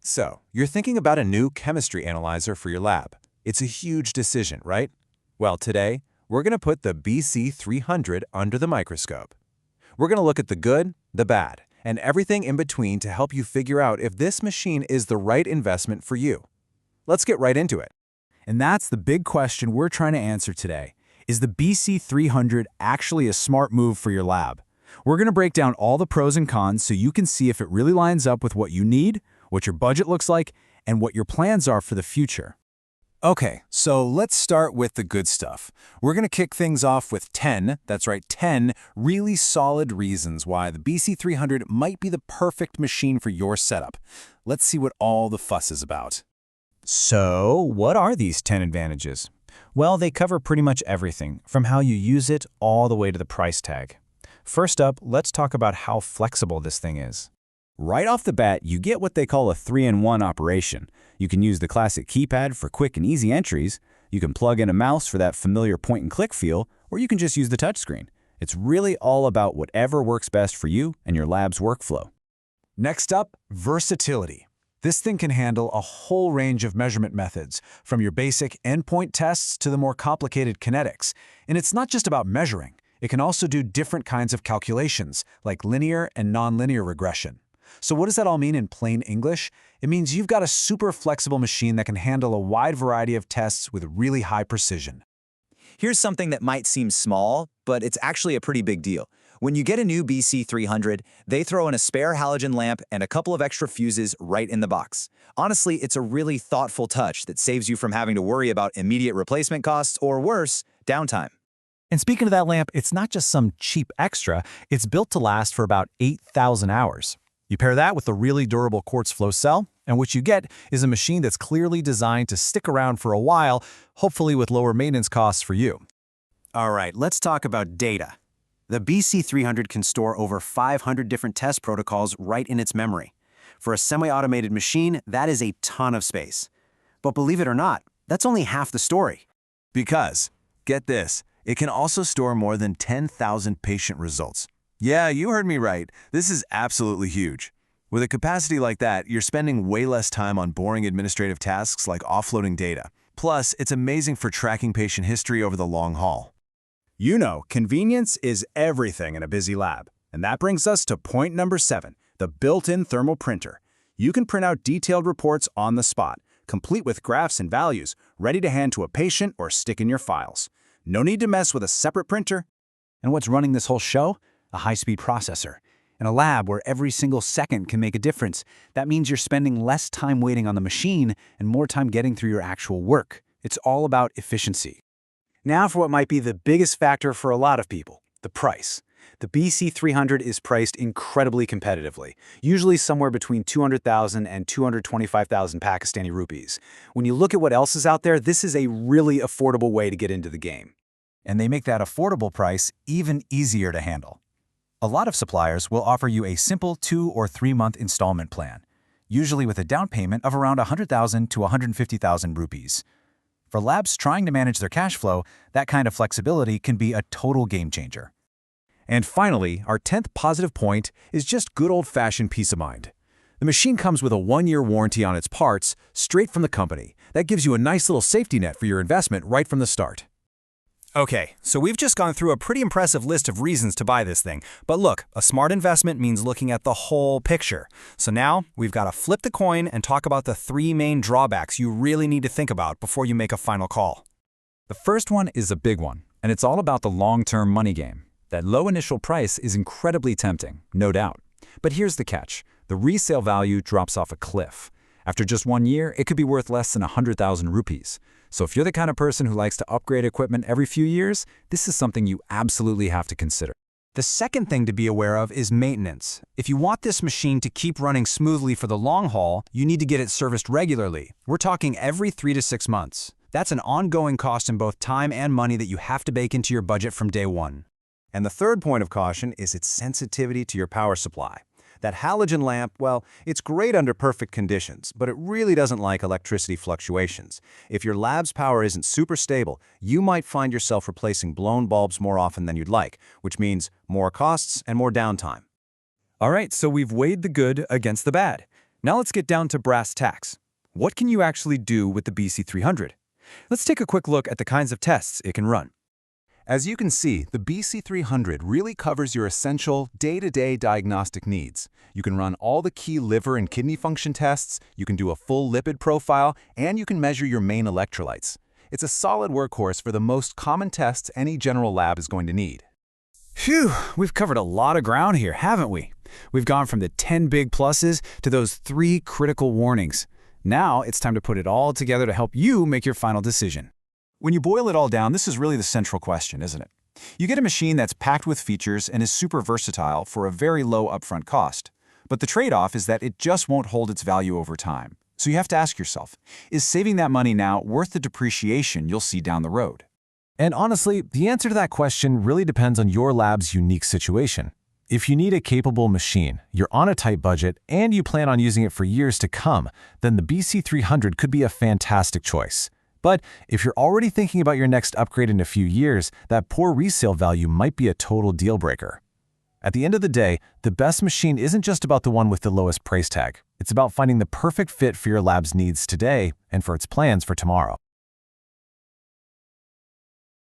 So, you're thinking about a new chemistry analyzer for your lab. It's a huge decision, right? Well, today, we're going to put the BC300 under the microscope. We're going to look at the good, the bad, and everything in between to help you figure out if this machine is the right investment for you. Let's get right into it. And that's the big question we're trying to answer today. Is the BC300 actually a smart move for your lab? We're going to break down all the pros and cons so you can see if it really lines up with what you need, what your budget looks like, and what your plans are for the future. Okay, so let's start with the good stuff. We're going to kick things off with 10, that's right, 10 really solid reasons why the BC300 might be the perfect machine for your setup. Let's see what all the fuss is about. So, what are these 10 advantages? Well, they cover pretty much everything, from how you use it all the way to the price tag. First up, let's talk about how flexible this thing is. Right off the bat, you get what they call a 3-in-1 operation. You can use the classic keypad for quick and easy entries, you can plug in a mouse for that familiar point-and-click feel, or you can just use the touchscreen. It's really all about whatever works best for you and your lab's workflow. Next up, versatility. This thing can handle a whole range of measurement methods, from your basic endpoint tests to the more complicated kinetics. And it's not just about measuring. It can also do different kinds of calculations, like linear and nonlinear regression. So what does that all mean in plain English? It means you've got a super flexible machine that can handle a wide variety of tests with really high precision. Here's something that might seem small, but it's actually a pretty big deal. When you get a new BC300, they throw in a spare halogen lamp and a couple of extra fuses right in the box. Honestly, it's a really thoughtful touch that saves you from having to worry about immediate replacement costs or worse, downtime. And speaking of that lamp, it's not just some cheap extra, it's built to last for about 8,000 hours. You pair that with a really durable quartz flow cell, and what you get is a machine that's clearly designed to stick around for a while, hopefully with lower maintenance costs for you. All right, let's talk about data. The BC300 can store over 500 different test protocols right in its memory. For a semi-automated machine, that is a ton of space. But believe it or not, that's only half the story. Because, get this, it can also store more than 10,000 patient results. Yeah, you heard me right. This is absolutely huge. With a capacity like that, you're spending way less time on boring administrative tasks like offloading data. Plus, it's amazing for tracking patient history over the long haul. You know, convenience is everything in a busy lab. And that brings us to point number 7, the built-in thermal printer. You can print out detailed reports on the spot, complete with graphs and values, ready to hand to a patient or stick in your files. No need to mess with a separate printer. And what's running this whole show? A high-speed processor. In a lab where every single second can make a difference, that means you're spending less time waiting on the machine and more time getting through your actual work. It's all about efficiency. Now for what might be the biggest factor for a lot of people, the price. The BC300 is priced incredibly competitively, usually somewhere between 200,000 and 225,000 Pakistani rupees. When you look at what else is out there, this is a really affordable way to get into the game. And they make that affordable price even easier to handle. A lot of suppliers will offer you a simple 2- or 3-month installment plan, usually with a down payment of around 100,000 to 150,000 rupees. For labs trying to manage their cash flow, that kind of flexibility can be a total game changer. And finally, our 10th positive point is just good old-fashioned peace of mind. The machine comes with a 1-year warranty on its parts, straight from the company. That gives you a nice little safety net for your investment right from the start. Okay, so we've just gone through a pretty impressive list of reasons to buy this thing. But look, a smart investment means looking at the whole picture. So now, we've got to flip the coin and talk about the 3 main drawbacks you really need to think about before you make a final call. The first one is a big one, and it's all about the long-term money game. That low initial price is incredibly tempting, no doubt. But here's the catch. The resale value drops off a cliff. After just 1 year, it could be worth less than 100,000 rupees. So if you're the kind of person who likes to upgrade equipment every few years, this is something you absolutely have to consider. The second thing to be aware of is maintenance. If you want this machine to keep running smoothly for the long haul, you need to get it serviced regularly. We're talking every 3 to 6 months. That's an ongoing cost in both time and money that you have to bake into your budget from day one. And the third point of caution is its sensitivity to your power supply. That halogen lamp, well, it's great under perfect conditions, but it really doesn't like electricity fluctuations. If your lab's power isn't super stable, you might find yourself replacing blown bulbs more often than you'd like, which means more costs and more downtime. All right, so we've weighed the good against the bad. Now let's get down to brass tacks. What can you actually do with the BC300? Let's take a quick look at the kinds of tests it can run. As you can see, the BC300 really covers your essential day-to-day diagnostic needs. You can run all the key liver and kidney function tests, you can do a full lipid profile, and you can measure your main electrolytes. It's a solid workhorse for the most common tests any general lab is going to need. Phew, we've covered a lot of ground here, haven't we? We've gone from the 10 big pluses to those 3 critical warnings. Now it's time to put it all together to help you make your final decision. When you boil it all down, this is really the central question, isn't it? You get a machine that's packed with features and is super versatile for a very low upfront cost. But the trade-off is that it just won't hold its value over time. So you have to ask yourself, is saving that money now worth the depreciation you'll see down the road? And honestly, the answer to that question really depends on your lab's unique situation. If you need a capable machine, you're on a tight budget, and you plan on using it for years to come, then the BC300 could be a fantastic choice. But if you're already thinking about your next upgrade in a few years, that poor resale value might be a total deal breaker. At the end of the day, the best machine isn't just about the one with the lowest price tag. It's about finding the perfect fit for your lab's needs today and for its plans for tomorrow.